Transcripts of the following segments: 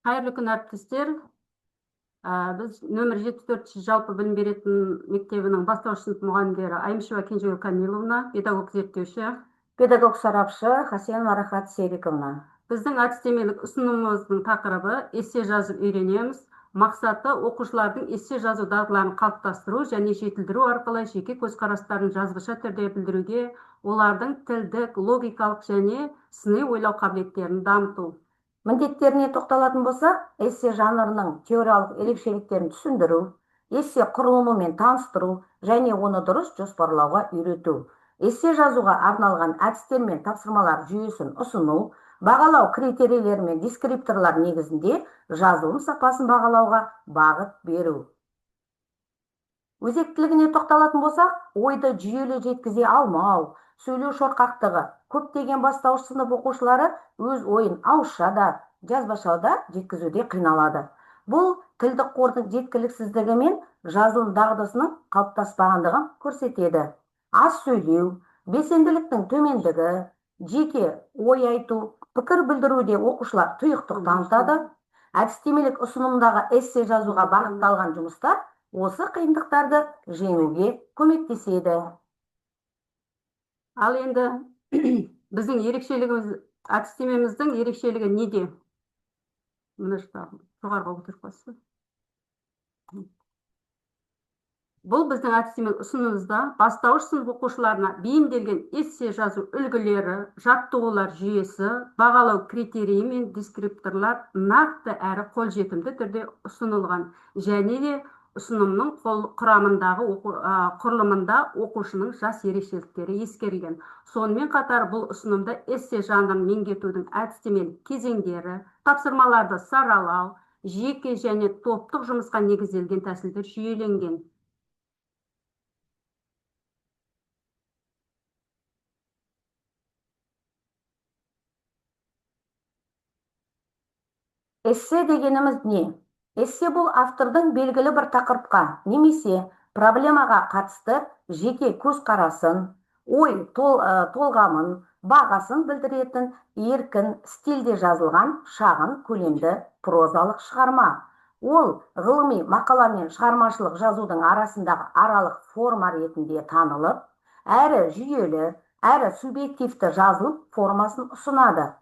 Қайырлы күн, әріптестер. Біз нөмір 74 жалпы білім беретін мектебінің бастауыш сынып мұғалімдері Аймышева Кенжегүл Камиловна, педагог зерттеуші, педагог сарапшы Хасенова Рахат Сериковна. Біздің әдістемелік ұсынымымыздың тақырыбы эссе жазып үйренеміз. Мақсаты оқушылардың эссе жазу дағдыларын қалыптастыру және жетілдіру арқылы жеке көзқарастарын жазбаша түрде білдіруге, олардың тілдік, логикалық және сыни ойлау қабілеттерін дамыту. Міндеттеріне тоқталатын болсақ, эссе жанрының теориялық ерекшеліктерін түсіндіру, эссе құрылымымен таныстыру және оны дұрыс жоспарлауға үйрету. Эссе жазуға арналған әдістер мен тапсырмалар жүйесін ұсыну, бағалау критерийлері мен дескрипторлар негізінде жазылым сапасын бағалауға бағыт беру. Өзектілігіне тоқталатын болсақ, ойды жүйелі жеткізе алмау, сөйлеу шорқақтығы, көптеген бастауыш сынып оқушылары өз ойын ауызша да, жазбаша да жеткізуде қиналады. Бұл тілдік қордың жеткіліксіздігі мен жазылым дағдысының қалыптаспағандығын көрсетеді. Аз сөйлеу, белсенділіктің төмендігі, жеке ой айту, пікір білдіруде оқушылар тұйықтық танытады. Әдістемелік ұсынымдағы эссе жазуға бағытталған жұмыстар осы қиындықтарды жеңуге көмектеседі. Ал енді біздің ерекшелігіміз, әдістемеміздің ерекшелігі неде? Мына жоғарғы отырып қойсы. Бұл біздің әдістемелік ұсынымымызда бастауыш сынып оқушыларына бейімделген эссе жазу үлгілері, жаттығулар жүйесі, бағалау критерийі мен дескрипторлар нақты әрі қолжетімді түрде ұсынылған, және де ұсынымның құрылымында оқушының жас ерекшеліктері ескерілген. Сонымен қатар бұл ұсынымда эссе жанрын меңгертудің әдістемелік кезеңдері, тапсырмаларды саралау, жеке және топтық жұмысқа негізделген тәсілдер жүйеленген. Эссе дегеніміз не? Эссе бұл автордың белгілі бір тақырыпқа немесе проблемаға қатысты жеке көзқарасын, ой толғамын, бағасын білдіретін еркін стильде жазылған шағын көлемді прозалық шығарма. Ол ғылыми мақала мен шығармашылық жазудың арасындағы аралық форма ретінде танылып, әрі жүйелі, әрі субъективті жазылым формасын ұсынады.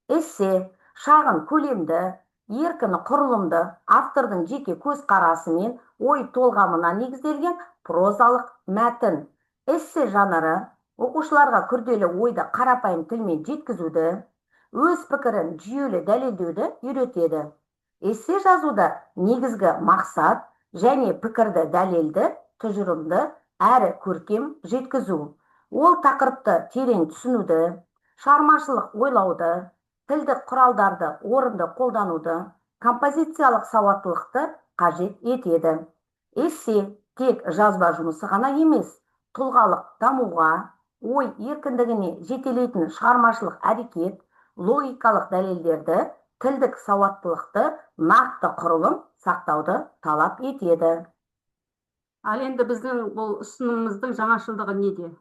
Эссе шағын көлемді, еркін құрылымды, автордың жеке көзқарасы мен ой толғамына негізделген прозалық мәтін. Эссе жанры оқушыларға күрделі ойды қарапайым тілмен жеткізуді, өз пікірін жүйелі дәлелдеуді үйретеді. Эссе жазуда негізгі мақсат және пікірді дәлелді, тұжырымды, әрі көркем жеткізу. Ол тақырыпты терең түсінуді, шығармашылық ойлауды, тілдік құралдарды орынды қолдануды, композициялық сауаттылықты қажет етеді. Эссе тек жазба жұмысы ғана емес, тұлғалық дамуға, ой еркіндігіне жетелейтін шығармашылық әрекет, логикалық дәлелдерді, тілдік сауаттылықты, нақты құрылым сақтауды талап етеді. Ал енді біздің бұл ұсынымымыздың жаңашылдығы неде?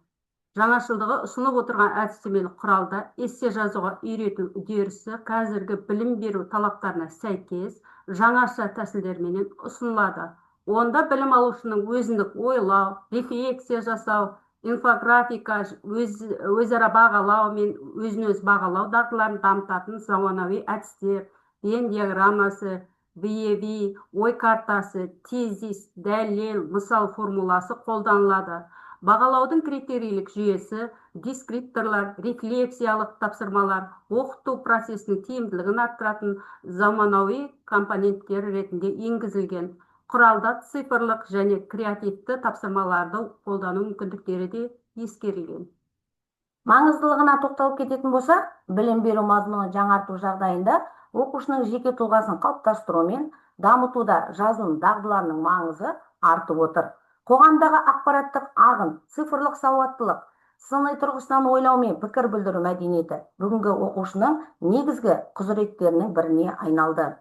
Жаңашылдығы ұсынып отырған әдістемелік құралда эссе жазуға үйрету үдерісі қазіргі білім беру талаптарына сәйкес жаңаша тәсілдермен ұсынылады. Онда білім алушының өзіндік ойлау, рефлексия жасау, инфографика, өзара бағалау мен өзін-өз бағалау дағдыларын дамытатын заманауи әдістер, Вен диаграммасы, VEV, ой картасы, тезис, дәлел, мысал формуласы қолданылады. Бағалаудың критерийлік жүйесі, дескрипторлар, рефлексиялық тапсырмалар, оқыту процесінің тиімділігін арттыратын заманауи компоненттер ретінде енгізілген. Құралда цифрлық және креативті тапсырмаларды қолдану мүмкіндіктері де ескерілген. Маңыздылығына тоқталып кететін болсақ, білім беру мазмұнын жаңарту жағдайында оқушының жеке тұлғасын қалыптастыру мен дамытуда жазылым дағдыларының маңызы артып отыр. Қоғамдағы ақпараттық ағын, цифрлық сауаттылық, Сыни тұрғысынан ойлау мен пікір білдіру мәдениеті бүгінгі оқушының негізгі құзыреттерінің біріне айналды.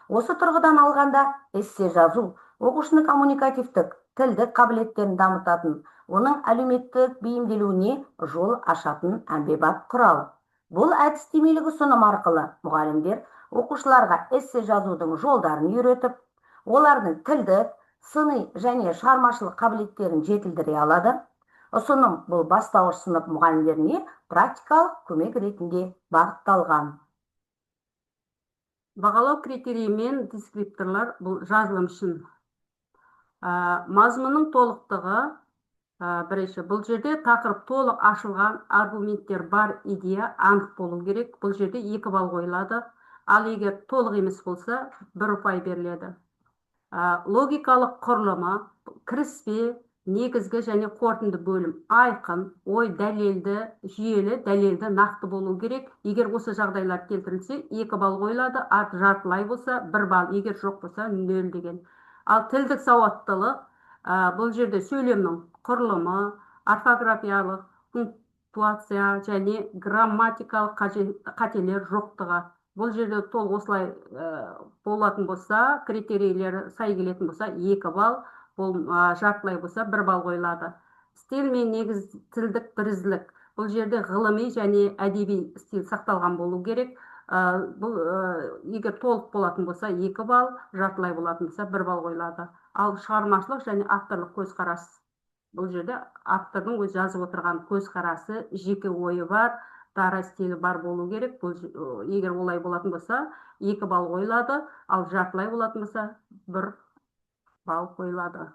Осы тұрғыдан алғанда эссе жазу оқушының коммуникативтік, тілдік қабілеттерін дамытатын, оның әлеуметтік бейімделуіне жол ашатын әмбебап құрал. Бұл әдістемелік ұсыным арқылы мұғалімдер оқушыларға эссе жазудың жолдарын үйретіп, олардың тілдік, сыни және шығармашылық қабілеттерін жетілдіре алады. Ұсыным бұл бастауыш сынып мұғалімдеріне практикалық көмек ретінде бағытталған. Бағалау критерийі мен дескрипторлар бұл жазылым үшін. Мазмұнның толықтығы, бірінші, бұл жерде тақырып толық ашылған, аргументтер бар, идея анық болу керек. Бұл жерде 2 балл қойылады. Ал егер толық емес болса, 1 ұпай беріледі. Логикалық құрылымы, кіріспе, негізгі және қорытынды бөлім айқын, ой дәлелді, жүйелі, дәлелді, нақты болу керек. Егер осы жағдайлар келтірілсе, 2 балл қойылады, жартылай болса 1 балл, егер жоқ болса 0 деген. Ал тілдік сауаттылық, бұл жерде сөйлемнің құрылымы, орфографиялық, пунктуация және грамматикалық қателер жоқтығы. Бұл жерде толық осылай болатын болса, критерийлері сай келетін болса 2 балл, бұл жартылай болса 1 балл қойылады. Стиль мен негіз тілдік бірізділік. Бұл жерде ғылыми және әдеби стиль сақталған болу керек. Бұл егер толық болатын болса 2 балл, жартылай болатын болса 1 балл қойылады. Ал шығармашылық және авторлық көзқарас. Бұл жерде автордың өз жазып отырған көзқарасы, жеке ойы бар, дара стилі бар болу керек. Егер олай болатын болса 2 балл қойылады, ал жартылай болатын болса 1 балл қойылады.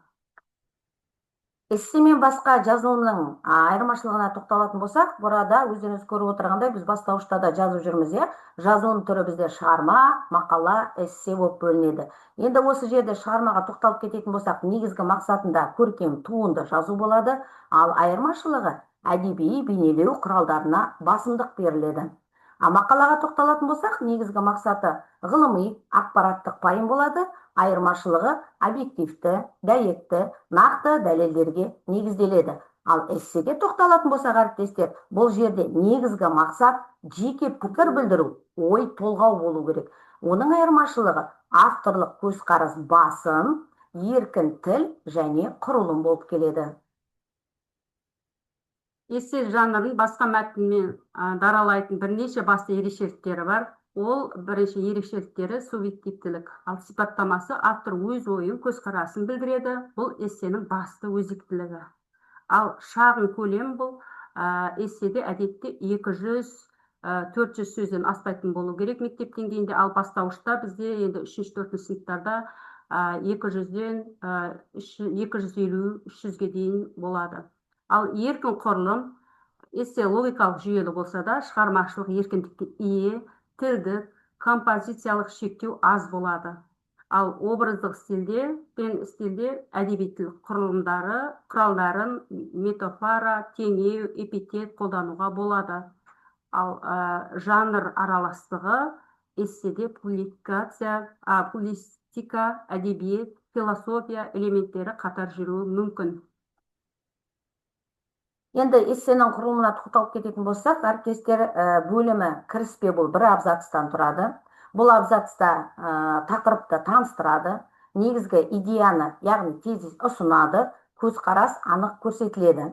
Эссе мен басқа жазылымның айырмашылығына тоқталатын болсақ, burada өздеріңіз көріп отырғандай біз бастауышта да жазып жүрміз, жазылым түрі бізде шығарма, мақала, эссе болып бөлінеді. Енді осы жерде шығармаға тоқталып кететін болсақ, негізгі мақсатында көркем туынды жазу болады, ал айырмашылығы әдеби бейнелеу құралдарына басымдық беріледі. Мақалаға тоқталатын болсақ, негізгі мақсаты ғылыми, ақпараттық пайым болады, айырмашылығы объективті, дәйекті, нақты дәлелдерге негізделеді. Ал эссеге тоқталатын болсақ, әріптестер, бұл жерде негізгі мақсат жеке пікір білдіру, ой толғау болу керек. Оның айырмашылығы авторлық көзқарас басым, еркін тіл және құрылым болып келеді. Эссе жанрын басқа мәтінмен даралайтын бірнеше басты ерекшеліктері бар. Ол бірінші ерекшеліктері субъективтілік. Ал сипаттамасы автор өз ойын, көзқарасын білдіреді. Бұл эссенің басты өзектілігі. Ал шағын көлем бұл эсседе әдетте 200-400 сөзден аспайтын болу керек мектеп деңгейінде. Ал бастауышта бізде енді 3-4 сыныптарда 200-ден 250-300-ге дейін болады. Ал еркін құрылым, эссе логикалық жүйелі болса да, шығармашылық еркіндікке ие, тілдік, композициялық шектеу аз болады. Ал образдық стильде әдеби тіл құралдарын метафора, теңеу, эпитет қолдануға болады. Ал жанр араластығы эсседе публистика, әдебиет, философия элементтері қатар жүруі мүмкін. Енді эссенің құрылымына тоқталып кететін болсақ, әріптестер, бөлімі кіріспе бұл 1 абзацтан тұрады. Бұл абзацта тақырыпты таныстырады, негізгі идеяны, яғни тезис ұсынады, көзқарас анық көрсетіледі.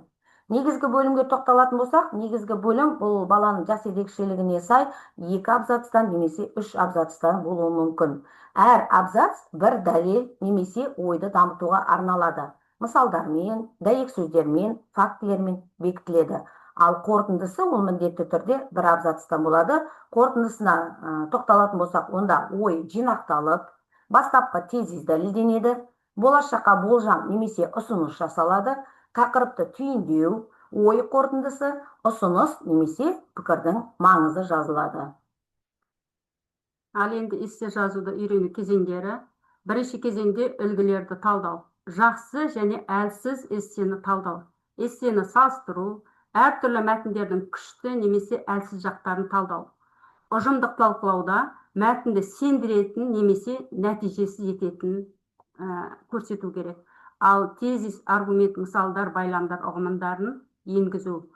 Негізгі бөлімге тоқталатын болсақ, негізгі бөлім бұл баланың жас ерекшелігіне сай 2 абзацтан немесе 3 абзацтан болуы мүмкін. Әр абзац бір дәлел немесе ойды дамытуға арналады. Мысалдармен, дәйек сөздермен, фактілермен бекітіледі. Ал қорытындысы ол міндетті түрде 1 абзацтан болады. Қорытындысына тоқталатын болсақ, онда ой жинақталып, бастапқы тезис дәлелденеді, болашаққа болжам немесе ұсыныс жасалады, тақырыпты түйіндеу, ой қорытындысы, ұсыныс немесе пікірдің маңызы жазылады. Ал енді эссе жазуды үйрену кезеңдері. Бірінші кезеңде үлгілерді талдау. Жақсы және әлсіз эссені талдау. Эссені салыстыру, әртүрлі мәтіндердің күшті немесе әлсіз жақтарын талдау. Ұжымдық талқылауда мәтінді сендіретін немесе нәтижесіз ететін көрсету керек. Ал тезис, аргумент, мысалдар, байламдар ұғымдарын енгізу.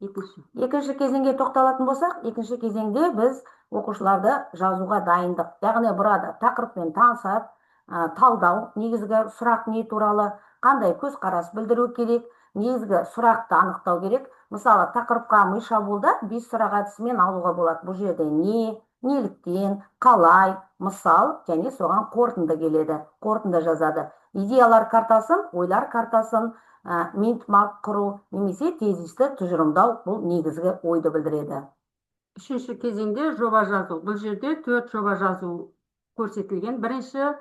Екінші кезеңге тоқталатын болсақ, екінші кезеңде біз оқушыларды жазуға дайындық, яғни burada тақырыппен танысады, талдау, негізгі сұрақ не туралы, қандай көзқарас білдіру керек, негізгі сұрақты анықтау керек. Мысалы, тақырыпқа ми шабуылда 5 сұрақ әдісімен алуға болады. Бұл жерде не, неліктен, қалай, мысал және соған қорытынды келеді, қорытынды жазады. Идеялар картасын, ойлар картасын, минтмап құру немесе тезисті тұжырымдау бұл негізгі ойды білдіреді. Үшінші кезеңде жоба жазу. Бұл жерде 4 жоба жазу көрсетілген. Бірінші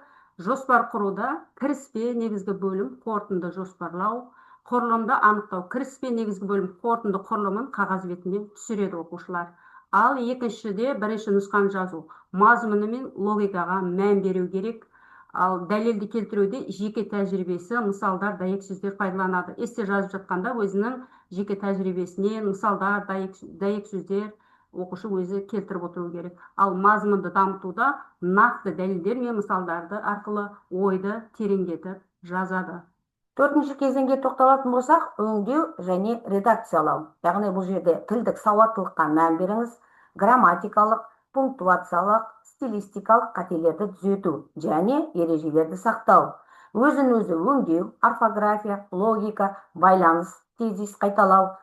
жоспар құруда кіріспе негізгі бөлім, қорытынды жоспарлау, құрылымды анықтау. Кіріспе негізгі бөлім, қорытынды құрылымын қағаз бетіне түсіреді оқушылар. Ал екіншіде бірінші нұсқаны жазу. Мазмұны мен логикаға мән беру керек. Ал дәлелді келтіруде жеке тәжірибесі, мысалдар, дәйек сөздер пайдаланады. Эссе жазып жатқанда өзінің жеке тәжірибесінен мысалдар, дәйек сөздер оқушы өзі келтіріп отыру керек. Ал мазмұнды дамытуда нақты дәлелдер мен мысалдарды арқылы ойды тереңдетіп жазады. Төртінші кезеңге тоқталатын болсақ, өңдеу және редакциялау. Яғни бұл жерде тілдік сауаттылыққа мән беріңіз, грамматикалық, пунктуациялық, стилистикалық қателерді түзету және ережелерді сақтау. Өзін-өзі өңдеу, орфография, логика, байланыс, тезис қайталау,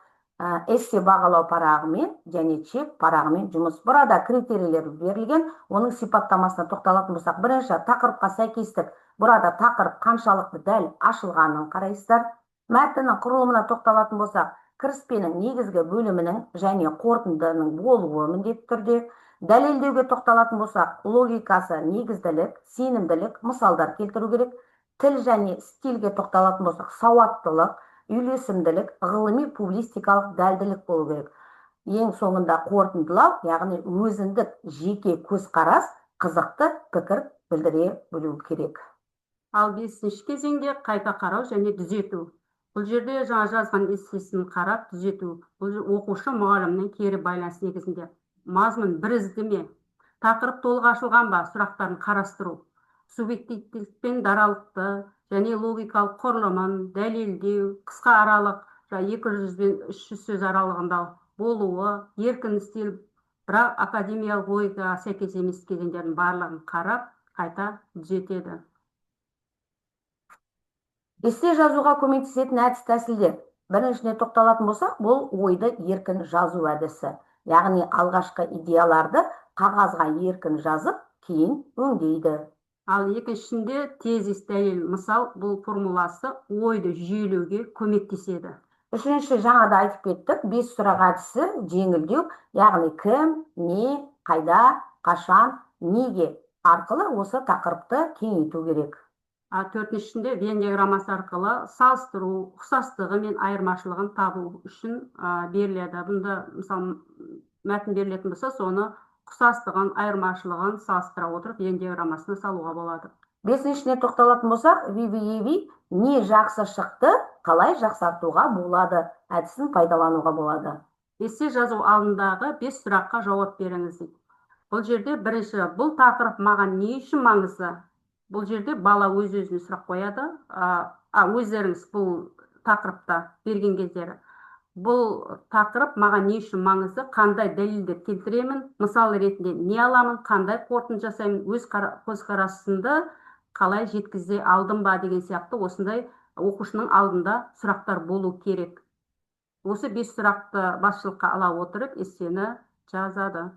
эссе бағалау парағымен және чек парағымен жұмыс. Burada критерийлер берілген, оның сипаттамасына тоқталатын болсақ, бірінші тақырыпқа сәйкестік. Burada тақырып қаншалықты дәл ашылғанын қарайсыздар. Мәтіннің құрылымына тоқталатын болсақ, кіріспенің негізгі бөлімінің және қорытындының болуы міндетті түрде. Дәлелдеуге тоқталатын болсақ, логикасы, негізділік, сенімділік, мысалдар келтіру керек. Тіл және стильге тоқталатын болсақ, сауаттылық, үйлесімділік, ғылыми публистикалық дәлділік болу керек. Ең соңында қорытындылау, яғни өзіндік жеке көзқарас, қызықты пікір білдіре білу керек. Ал бесінші кезеңде қайта қарау және түзету. Бұл жерде жаңа жазған эссесін қарап түзету. Бұл оқушы мұғалімнің кері байланыс негізінде. Мазмұн бір іздеме. Тақырып толық ашылған ба сұрақтарын қарастыру. Субъективтілік пен даралықты және логикалық құрылымын дәлелдеу, қысқа аралық 200 бен 300 сөз аралығында болуы, еркін стиль, бірақ академиялық логикаға сәйкес емес кезеңдердің барлығын қарап, қайта түзетеді. Эссе жазуға көмектесетін әдіс тәсілдер. Біріншіне тоқталатын болсақ, бұл ойды еркін жазу әдісі. Яғни алғашқы идеяларды қағазға еркін жазып, кейін өңдейді. Ал екіншісінде тезис, дәлел, мысал бұл формуласы ойды жүйелеуге көмектеседі. Үшінші жаңада айтып кеттік, 5 сұрақ әдісі жеңілдеу, яғни кім, не, қайда, қашан, неге арқылы осы тақырыпты кеңейту керек. Төртіншісінде Вен диаграммасы арқылы салыстыру, ұқсастығы мен айырмашылығын табу үшін беріледі. Бұнда мысалы мәтін берілетін болса, соны ұқсастығын, айырмашылығын салыстыра отырып Вен диаграммасына салуға болады. Бесіншісіне тоқталатын болсақ, VBEV не жақсы шықты, қалай жақсартуға болады, әдісін пайдалануға болады. Эссе жазу алдындағы 5 сұраққа жауап беріңіз. Бұл жерде бірінші, бұл тақырып маған не үшін маңызды? Бұл жерде бала өз-өзіне сұрақ қояды. Өздеріңіз бұл тақырыпта берген кездері. Бұл тақырып маған не үшін маңызды, қандай дәлелдер келтіремін, мысал ретінде не аламын, қандай қорытынды жасаймын, өз көзқарасымды қалай жеткізе алдым ба деген сияқты осындай оқушының алдында сұрақтар болу керек. Осы 5 сұрақты басшылыққа ала отырып, эссені жазады.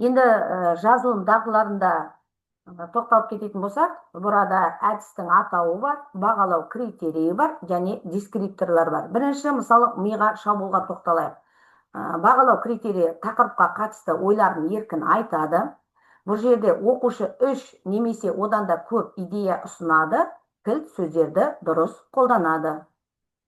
Енді жазылым дағдыларында тоқталып кететін болсақ, burada әдістің атауы бар, бағалау критерийі бар және дескрипторлар бар. Бірінші, мысалы, миға шабуылға тоқталайық. Бағалау критерийі тақырыпқа қатысты ойларын еркін айтады. Бұл жерде оқушы 3 немесе одан да көп идея ұсынады, кілт сөздерді дұрыс қолданады.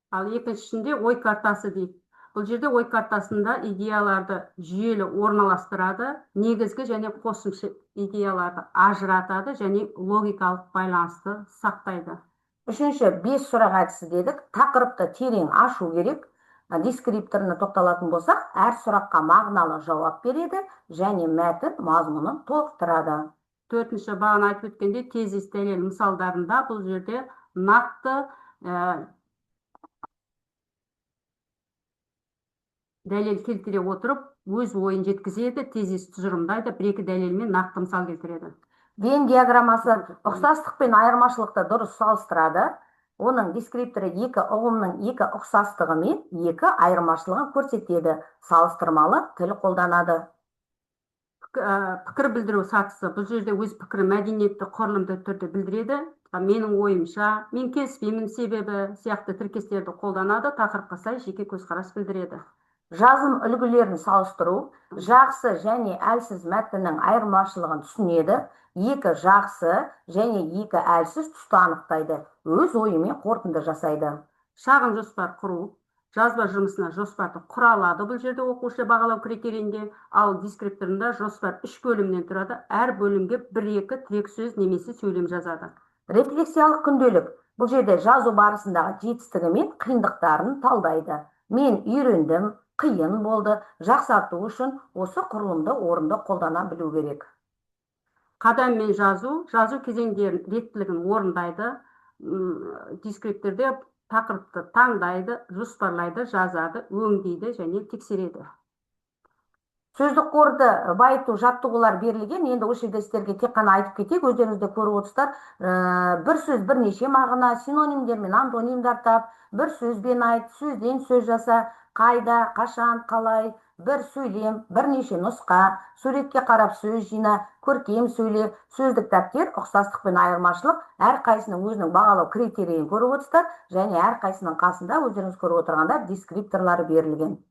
Ал екіншісінде ой картасы дейді. Бұл жерде ой картасында идеяларды жүйелі орналастырады, негізгі және қосымша идеяларды ажыратады және логикалық байланысты сақтайды. Үшінші, 5 сұрақ әдісі дедік, тақырыпты терең ашу керек. Дескрипторына тоқталатын болсақ, әр сұраққа мағыналы жауап береді және мәтін мазмұнын толықтырады. Төртінші, бағана айтып өткенде тезис, дәлел мысалдарында бұл жерде нақты дәлел келтіре отырып, өз ойын жеткізеді, тезис тұжырымдайды, бір-екі дәлелмен нақты мысал келтіреді. Вен диаграммасы ұқсастық пен айырмашылықты дұрыс салыстырады. Оның дескрипторы екі ұғымның екі ұқсастығы мен екі айырмашылығын көрсетеді. Салыстырмалы тіл қолданады. Пікір білдіру сатысы бұл жерде өз пікірі мәдениетті құрылымды түрде білдіреді. Менің ойымша, мен келіспеймін себебі сияқты тіркестерді қолданады, тақырыпқа сай жеке көзқарас білдіреді. Жазым үлгілерін салыстыру, жақсы және әлсіз мәтіннің айырмашылығын түсінеді, екі жақсы және екі әлсіз тұсты анықтайды, өз ойымен қорытынды жасайды. Шағын жоспар құру, жазба жұмысына жоспарды құра алады. Бұл жерде оқушы бағалау критерийінде, ал дескрипторында жоспар 3 бөлімнен тұрады. Әр бөлімге 1-2 тірек сөз немесе сөйлем жазады. Рефлексиялық күнделік. Бұл жерде жазу барысындағы жетістігі мен қиындықтарын талдайды. Мен үйрендім, қиын болды, жақсарту үшін осы құрылымды орынды қолдана білу керек. Қадаммен жазу кезеңдерін реттілігін орындайды. Дескрипторде тақырыпты таңдайды, жоспарлайды, жазады, өңдейді және тексереді. Сөздік қорды байыту жаттығулар берілген. Енді осы жерде сіздерге тек қана айтып кетейік, өздеріңізде көріп отырсыздар. Бір сөз бірнеше мағына, синонимдер мен антонимдер тап, бір сөзбен айт, сөзден сөз жаса, қайда, қашан, қалай, бір сөйлем, бірнеше нұсқа, суретке қарап сөз жина, көркем сөйле, сөздік дәптер, ұқсастық пен айырмашылық, әрқайсының өзінің бағалау критерийін көріп отырсыздар, және әрқайсының қасында өздеріңіз көріп отырғанда дескрипторлары берілген.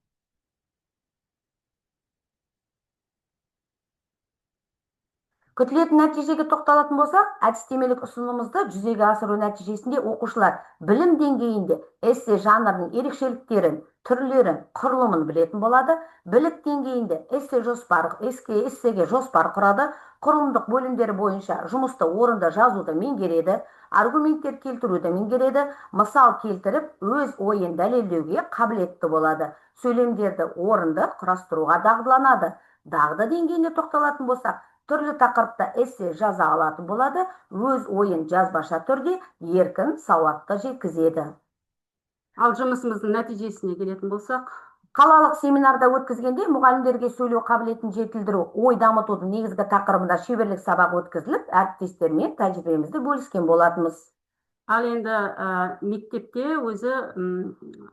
Күтілетін нәтижеге тоқталатын болсақ, әдістемелік ұсынымызды жүзеге асыру нәтижесінде оқушылар білім деңгейінде эссе жанрының ерекшеліктерін, түрлерін, құрылымын білетін болады. Білік деңгейінде эссеге жоспар құрады, құрылымдық бөлімдері бойынша жұмысты орынды жазуды меңгереді, аргументтер келтіруді меңгереді, мысал келтіріп, өз ойын дәлелдеуге қабілетті болады. Сөйлемдерді орынды құрастыруға дағдыланады. Дағды деңгейіне тоқталатын болсақ, түрлі тақырыпта эссе жаза алатын болады, өз ойын жазбаша түрде еркін, сауатты жеткізеді. Ал жұмысымыздың нәтижесіне келетін болсақ, қалалық семинарда өткізгенде мұғалімдерге сөйлеу қабілетін жетілдіру, ой дамытудың негізгі тақырыбында шеберлік сабақ өткізіліп, әріптестермен тәжірибемізді бөліскен болатынбыз. Ал енді мектепте өзі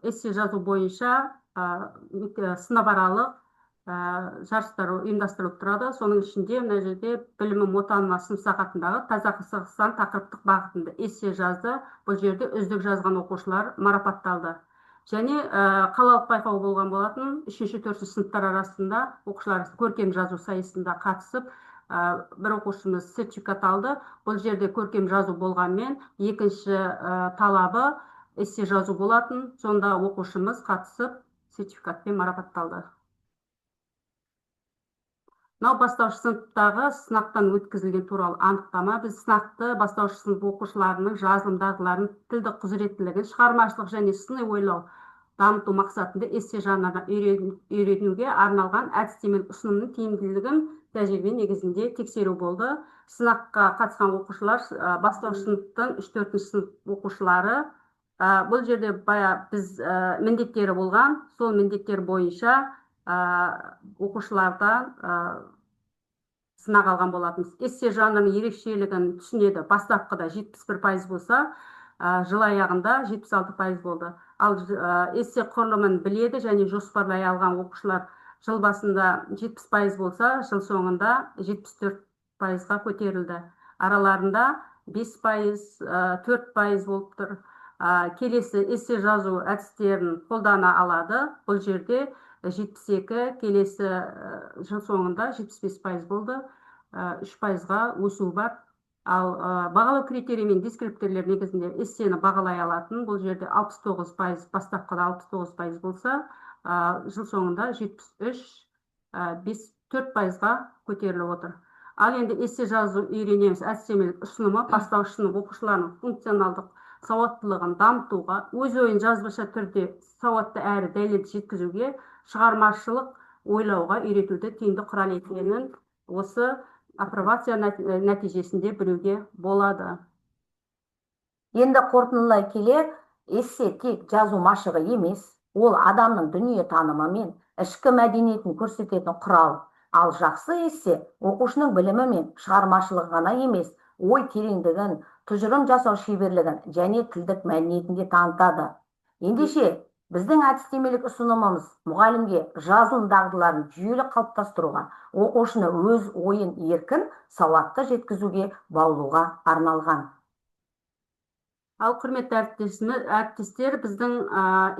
эссе жазу бойынша сынапаралық жарыстар ұйымдастырылып тұрады. Соның ішінде мына жерде білімім отаныма сынып сағатындағы таза Қазақстан тақырыптық бағытында эссе жазды. Бұл жерде үздік жазған оқушылар марапатталды. Және қалалық байқау болған болатын, 3-4 сыныптар арасында оқушылар көркем жазу сайысында қатысып, бір оқушымыз сертификат алды. Бұл жерде көркем жазу болғанмен, екінші талабы эссе жазу болатын. Сонда оқушымыз қатысып сертификатпен марапатталды. Мынау бастауыш сыныптағы сынақтан өткізілген туралы анықтама. Біз сынақты бастауыш сынып оқушыларының жазылым дағдыларын, тілдік құзыреттілігін, шығармашылық және сыни ойлау дамыту мақсатында эссе жанрына үйренуге арналған әдістемелік ұсынымның тиімділігін тәжірибе негізінде тексеру болды. Сынаққа қатысқан оқушылар бастауыш сыныптың 3-4 сынып оқушылары. Бұл жерде біз міндеттері болған, сол міндеттер бойынша оқушылардан сынақ алған болатынбыз. Эссе жанрының ерекшелігін түсінеді. Бастапқыда 71% болса, жыл аяғында 76% болды. Ал эссе құрылымын біледі және жоспарлай алған оқушылар жыл басында 70% болса, жыл соңында 74%-ға көтерілді. Араларында 5%, 4% болып тұр. Келесі эссе жазу әдістерін қолдана алады. Бұл жерде 72, келесі жыл соңында 75% болды, 3%-ға өсу бар. Ал бағалау критерий мен дескрипторлер негізінде эссені бағалай алатын. Бұл жерде 69%, бастапқыда 69% болса, жыл соңында 73, 4%-ға көтеріліп отыр. Ал енді эссе жазу үйренеміз әдістемелік ұсынымы бастауыш сынып оқушыларының функционалдық сауаттылығын дамытуға, өз ойын жазбаша түрде сауатты әрі дәлелді жеткізуге, шығармашылық ойлауға үйретуді тиімді құрал екенін осы апробация нәтижесінде білуге болады. Енді қорытындылай келе, эссе тек жазу машығы емес, ол адамның дүние танымы мен ішкі мәдениетін көрсететін құрал. Ал жақсы эссе оқушының білімі мен шығармашылығы ғана емес, ой тереңдігін, тұжырым жасау шеберлігін және тілдік мәдениетін де танытады. Ендеше, біздің әдістемелік ұсынымымыз мұғалімге жазу дағдыларын жүйелі қалыптастыруға, оқушыны өз ойын еркін, сауатты жеткізуге баулуға арналған. Ал құрметті әріптестер, біздің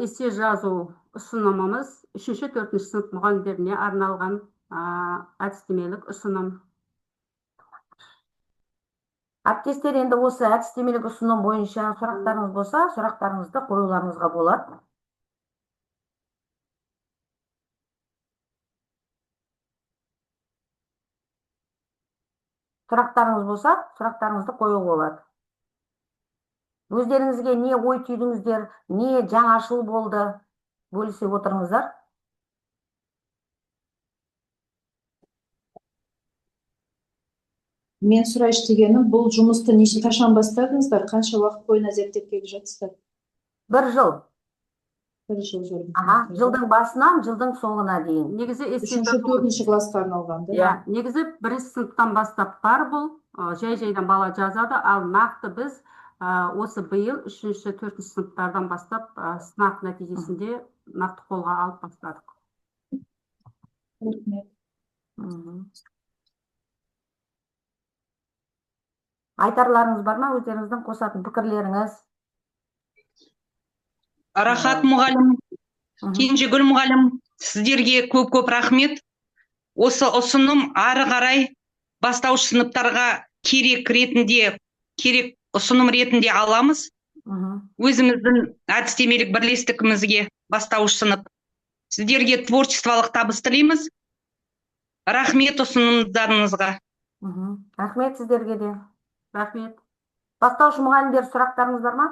эссе жазу ұсынымымыз 3-4 сынып мұғалімдеріне арналған әдістемелік ұсыным. Әріптестер, енді осы әдістемелік ұсыным бойынша сұрақтарыңыз болса, сұрақтарыңызды қоюларыңызға болады. Сұрақтарыңыз болса, сұрақтарыңызды қоюға болады. Өздеріңізге не ой түйдіңіздер, не жаңашыл болды, бөлісе отырыңыздар. Мен сұрайыш дегенім, бұл жұмысты қашан бастадыңыздар, қанша уақыт бойына зерттеп келе жатсыздар? 1 жыл. 1 жыл жүрдіңіз. Жылдың басынан жылдың соңына дейін. Негізі эссе 3-4 классқа арналған, да? Негізі 1 сыныптан бастап бар бұл, жай-жайдан бала жазады, ал нақты біз осы биыл 3-4 сыныптардан бастап сынақ нәтижесінде нақты қолға алып бастадық. Айтарларыңыз бар ма, өздеріңіздің қосатын пікірлеріңіз? Рахат мұғалім, Кенжегүл мұғалім, сіздерге көп рахмет. Осы ұсыным ары қарай бастауыш сыныптарға керек ұсыным ретінде аламыз. Өзіміздің әдістемелік бірлестігімізге бастауыш сынып. Сіздерге творчестволық табыс тілейміз. Рахмет ұсынымдарыңызға. Рахмет сіздерге де. Рахмет. Бастауыш мұғалімдер, сұрақтарыңыз бар ма?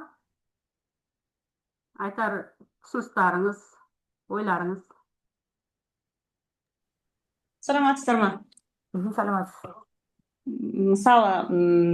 Айтар ұсыныстарыңыз, ойларыңыз. Саламатсыздар ма? Саламатсыз. Мысалы,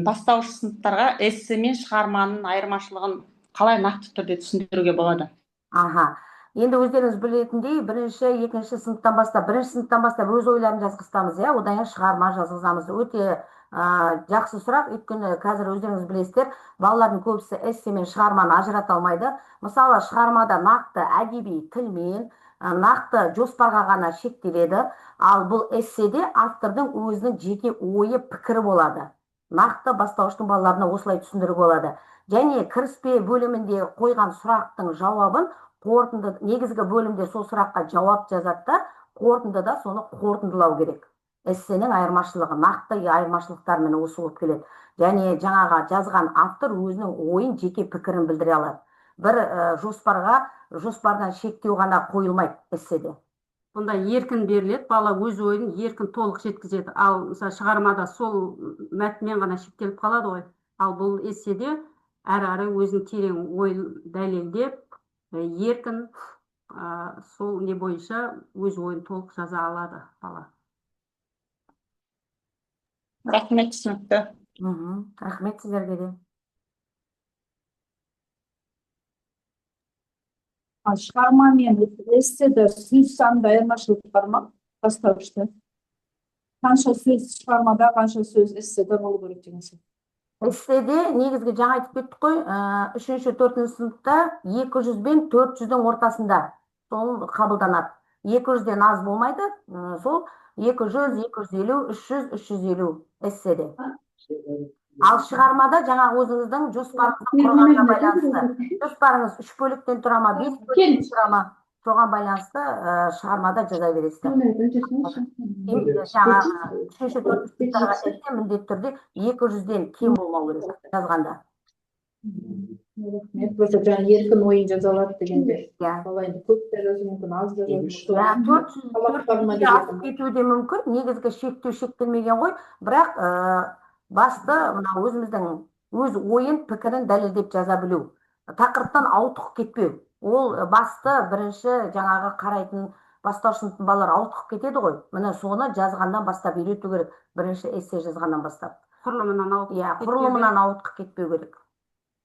бастауыш сыныптарға эссе мен шығарманың айырмашылығын қалай нақты түрде түсіндіруге болады? Енді өздеріңіз білетіндей, 1-2 сыныптан бастап, 1 сыныптан бастап өз ойларын жазғызамыз, одан кейін шығарма жазғызамыз. Өте жақсы сұрақ, өйткені қазір өздеріңіз білесіздер, балалардың көбісі эссе мен шығарманы ажырата алмайды. Мысалы, шығармада нақты әдеби тілмен, нақты жоспарға ғана шектеледі, ал бұл эсседе автордың өзінің жеке ойы, пікірі болады. Нақты бастауыштың балаларына осылай түсіндіріп болады. Және кіріспе бөлімінде қойған сұрақтың жауабын негізгі бөлімде сол сұраққа жауап жазады да, қорытындыда соны қорытындылау керек. Эссенің айырмашылығы, нақты айырмашылықтармен осы болып келеді. Және жаңаға жазған автор өзінің ойын, жеке пікірін білдіре алады. Бір жоспардан шектеу ғана қойылмайды эсседе. Бұнда еркін беріледі, бала өз ойын еркін толық жеткізеді. Ал шығармада сол мәтінмен ғана шектеліп қалады ғой. Ал бұл эсседе әрі өзінің терең ойын дәлелдеп, еркін сол не бойынша өз ойын толық жаза алады бала. Рахмет түсінікті. Рахмет сіздерге де. Шығарма мен эсседе сөз санында айырмашылық бар ма? Бастауышта. Қанша сөз шығармада, қанша сөз эсседе болу керек деген сияқты. Эсседе негізгі жаңа айтып кеттік қой, 3-4 сыныпта 200 бен 400-дің ортасында сол қабылданады. 200-ден аз болмайды, сол 200, 250, 300, 350 эсседе. Ал шығармада жаңа өзіңіздің жоспарыңызды құрғанға байланысты. Жоспарыңыз 3 бөліктен тұра ма, 5 бөліктен тұра ма, соған байланысты шығармада жаза бересіздер. Жаңа 3-4 сыныптарға эссе міндетті түрде 200-ден кем болмау керек жазғанда. Просто жаңа еркін ойын жаза алады дегенде. Балайды көп те жазу мүмкін, аз да жазу. 400-ге асып кетуі де мүмкін, негізгі шектеу шектелмеген ғой, бірақ басты өзіміздің өз ойын, пікірін дәлелдеп жаза білу. Тақырыптан ауытқып кетпеу. Ол басты бірінші жаңағы қарайтын бастауыш сыныптың балалары ауытқып кетеді ғой. Міне соны жазғаннан бастап үйрету керек. Бірінші эссе жазғаннан бастап. Құрылымынан ауытқып ауытқып кетпеу керек.